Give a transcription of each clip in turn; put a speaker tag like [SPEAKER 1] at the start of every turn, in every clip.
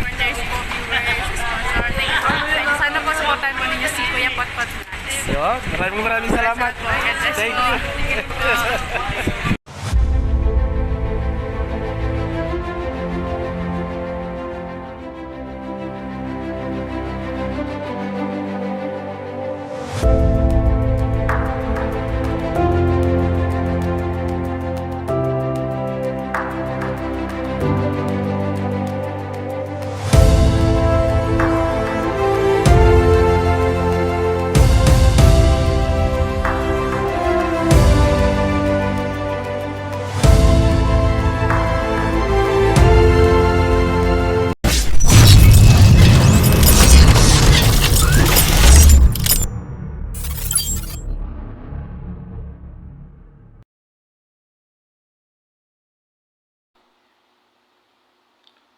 [SPEAKER 1] supporters po, viewers, sponsor. Sana po supportan mo ninyo si Kuya Potpot Vlogs.
[SPEAKER 2] Yun, maraming salamat. Thank you.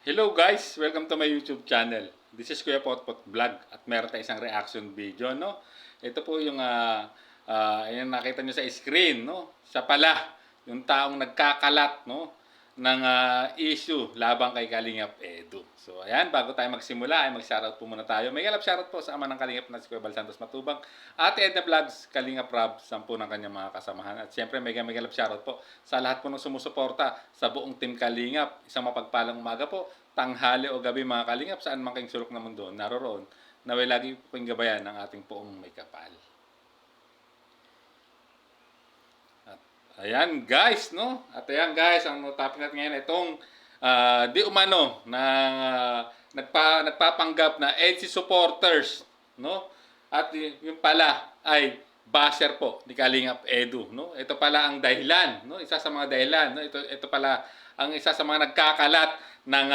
[SPEAKER 3] Hello guys! Welcome to my YouTube channel. This is Kuya Potpot Vlog at meron tayong isang reaction video, no? Ito po yung yung nakita nyo sa screen, no? Siya pala, yung taong nagkakalat, no? ng issue labang kay Kalingap Edu. So ayan, bago tayo magsimula ay mag-shoutout po muna tayo. May galap shoutout po sa ama ng Kalingap na si Kuya Bal Santos Matubang, Ate Edna Vlogs, Kalingap Rob, 10 ng kanyang mga kasamahan. At siyempre may galap shoutout po sa lahat po ng sumusuporta sa buong team Kalingap. Isang mapagpalang umaga po, tanghali o gabi mga Kalingap, saan man kayong sulok na mundo naroroon, naway lagi po kayong gabayan ng ating poong may kapal. Ayan guys, no? At ayan guys, ang topic natin ngayon itong di umano na nagpapanggap na EDSA supporters, no? At yung pala ay basher po ni Kalingap Edu, no? Ito pala ang dahilan, no? Isa sa mga dahilan, no? Ito pala ang isa sa mga nagkakalat ng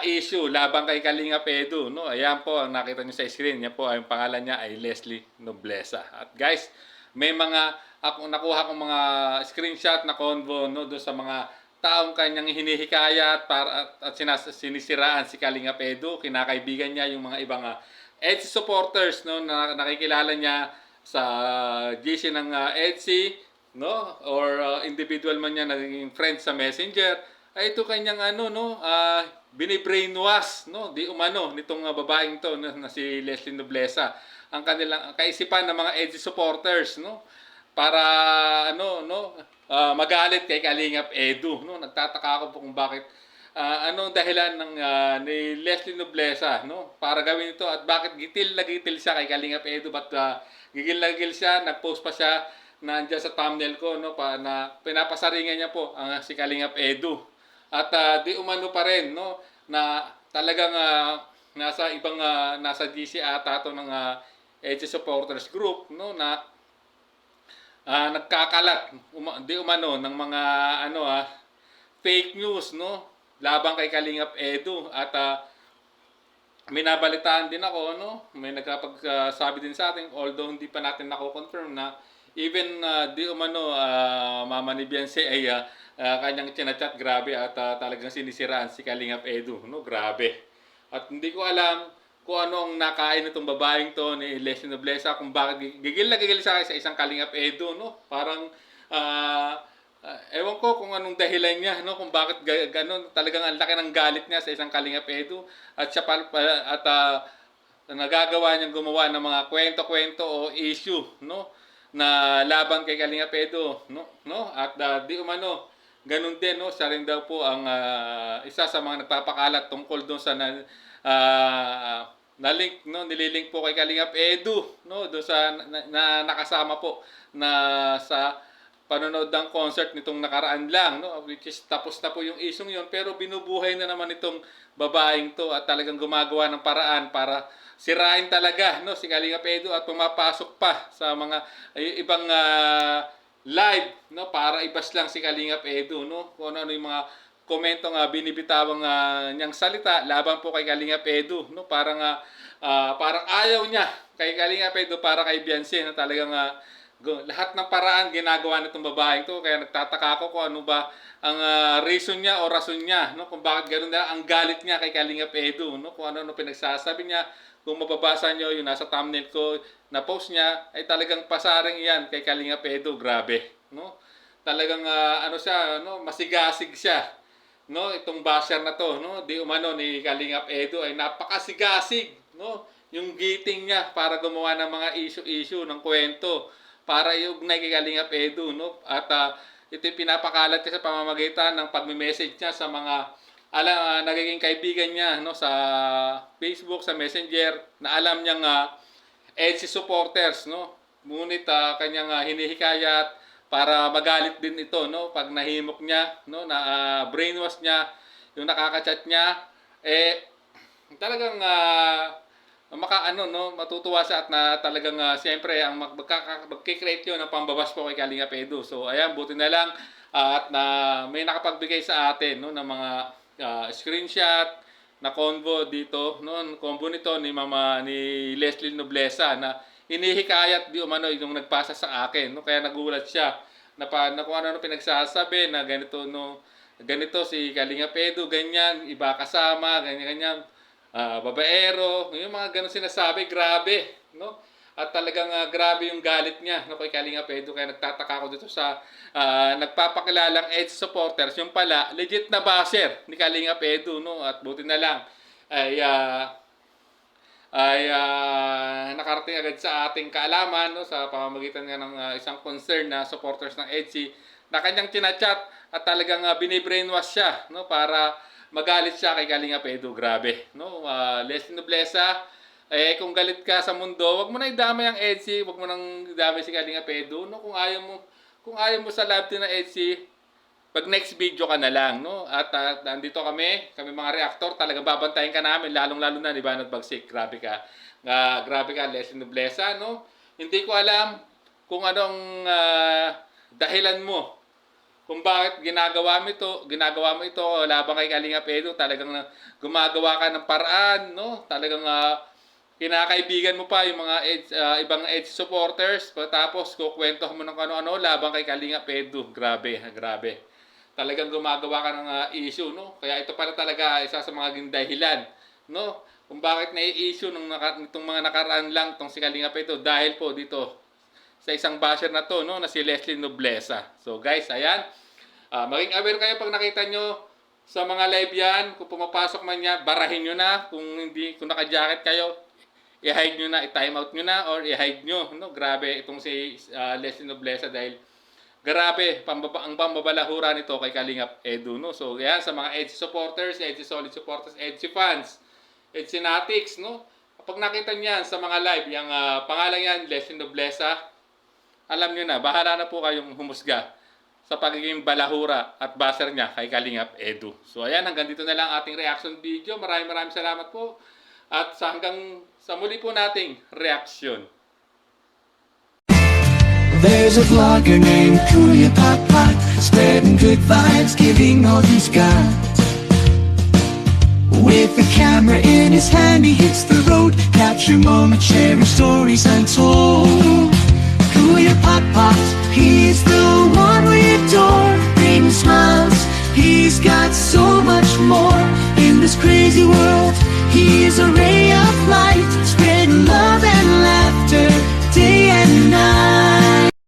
[SPEAKER 3] issue labang kay Kalingap Edu, no? Ayan po ang nakita niyo sa screen, yan po ang pangalan niya ay Leslie Nobleza. At guys, may mga nakuha kong mga screenshot na convo, no, doon sa mga taong kanyang hinihikayat para at sinisiraan si Kalingap Edu, kinakaibigan niya yung mga ibang EDSA supporters, no, na nakikilala niya sa GC ng EDSA, no, or individual man niya naging friend sa Messenger, ay ito kanyang binibrainwash, no, di umano nitong babaeng to na si Leslie Nobleza, ang kanilang kaisipan ng mga EDSA supporters, no, para magalit kay Kalingap Edu, no. Nagtataka ako po kung bakit anong dahilan ng ni Leslie Nobleza, no, para gawin ito at bakit gitil na gitil siya kay Kalingap Edu, but gigil na gigil siya, nag-post pa siya na andyan sa thumbnail ko, no, na pinapasaringan niya po ang si Kalingap Edu. At di umano pa rin, no, na talagang nasa GC ata to ng EDSA supporters group, no, na nagkakalat di umano ng mga fake news, no, labang kay Kalingap Edu. At minabalitaan din ako, no, may nagkapagsabi din sa atin, although hindi pa natin nako-confirm, na even di umano Mama ni Beyonce ay kanyang chinachat, grabe, at talagang sinisiraan si Kalingap Edu, no, grabe. At hindi ko alam kung ano ang nakain itong babaeng to ni Leslie Nobleza, kung bakit gigil na gigil sa isang Kalingap Edu, no? Parang ewan ko kung anong dahilan niya, no, kung bakit gano'n, talagang ang laki ng galit niya sa isang Kalingap Edu, at siya nagagawa niyang gumawa ng mga kwento-kwento o issue, no, na laban kay Kalingap Edu, no? At di umano ganun din, no, siya rin daw po ang isa sa mga nagpapakalat tungkol doon sa na-link, no, nililink po kay Kalingap Edu, no, doon sa nakasama po na sa panonood ng concert nitong nakaraan lang, no, which is tapos na po yung isong yun, pero binubuhay na naman itong babaeng to at talagang gumagawa ng paraan para sirain talaga, no, si Kalingap Edu, at pumapasok pa sa mga ibang live, no, para ibas lang si Kalingap Edu, no, kung ano yung mga komento binibitawang niyang salita laban po kay Kalingap Edu, no, parang ayaw niya kay Kalingap Edu para kay Beyonce, na talagang lahat ng paraan ginagawa nitong babaeng to. Kaya nagtataka ako kung ano ba ang reason niya o rason niya, no, kung bakit ganoon na ang galit niya kay Kalingap Edu, no, kung ano pinagsasabi niya. Kung mababasa niyo yung nasa thumbnail ko na post niya, ay talagang pasaring iyan kay Kalingap Edu, grabe, no. Talagang siya, no, masigasig siya no, itong basher na to, no, di umano ni Kalingap Edu ay napakasigasig, no, yung giting niya para gumawa ng mga issue ng kwento para iugnay kay Kalingap Edu, no, at ito yung pinapakalat niya sa pamamagitan ng pagme-message niya sa mga nagiging kaibigan niya, no, sa Facebook, sa Messenger, na alam niyang EDSI supporters, no, ngunit kanyang hinihikayat para magalit din ito, no, pag nahimok niya, no, na brainwash niya yung nakaka-chat niya, talagang matutuwa siya at na talagang siyempre ang magkikreate yun ng pambabas po kay Kalingap Edu. So ayan, buti na lang at na may nakapagbigay sa atin, no, ng mga screenshot na convo dito, no, combo nito ni Leslie Nobleza na inihikayat di umano yung nagpasa sa akin, no, kaya nagulat siya na kung ano pinagsasabi na ganito, no, ganito si Kalingap Edu, ganyan, iba kasama, ganyan, babaero, yung mga ganun sinasabi, grabe, no, at talagang grabe yung galit niya, no, kay Kalingap Edu, kaya nagtataka ako dito sa nagpapakilalang EDSI supporters, yung pala legit na basher ni Kalingap Edu, no, at buti na lang ay nakarating agad sa ating kaalaman, no, sa pamamagitan nga ng isang concern na supporters ng EDSI na kanyang chinachat at talagang binibrainwash siya, no, para magalit siya kay Kalingap Edu. Grabe, no. Leslie Nobleza, kung galit ka sa mundo, wag mo na idamay ang EDSI, wag mo nang idamay si Kalingap Edu, no. Kung ayaw mo sa live din ng EDSI, pag next video ka na lang, no? At nandito kami mga reactor, talagang babantayan ka namin, lalong-lalo na, di ba, Bagsik, grabe ka, Leslie Nobleza, no? Hindi ko alam kung anong dahilan mo, kung bakit ginagawa mo ito labang kay Kalingap Edu, talagang gumagawa ka ng paraan, no? Talagang kinakaibigan mo pa yung mga ibang EDSI supporters, tapos kukwentuhan mo ng ano-ano labang kay Kalingap Edu. Grabe. Talagang gumagawa ka ng issue, no? Kaya ito pala talaga isa sa mga dahilan, no, kung bakit nai-issue nitong mga nakaraan lang tong si Kalingap Edu, dahil po dito sa isang basher na to, no, na si Leslie Nobleza. So guys, ayan, maging aware kayo pag nakita nyo sa mga live yan, kung pumapasok man niya, barahin nyo na, kung naka-jacket kayo, i-hide nyo na, i-time out nyo na, or i-hide nyo, no? Grabe itong si Leslie Nobleza, dahil grabe ang pambabalahura nito kay Kalingap Edu, no. So yan, sa mga EDSI supporters, EDSI solid supporters, EDSI fans, EDSI Natics, no, kapag nakita niyan sa mga live, yung pangalan yan, Leslie Nobleza, alam niyo na, bahala na po kayong humusga sa pagiging balahura at basher niya kay Kalingap Edu. So ayan, hanggang dito na lang ating reaction video. Maraming salamat po at hanggang sa muli po nating reaction.
[SPEAKER 4] There's a vlogger named Kuya Pot, spreading good vibes, giving all he's got. With the camera in his hand, he hits the road, capture moments, sharing stories untold. Kuya Pot, he's the one we adore, bringing smiles, he's got so much more. In this crazy world, he is a ray of light, spreading love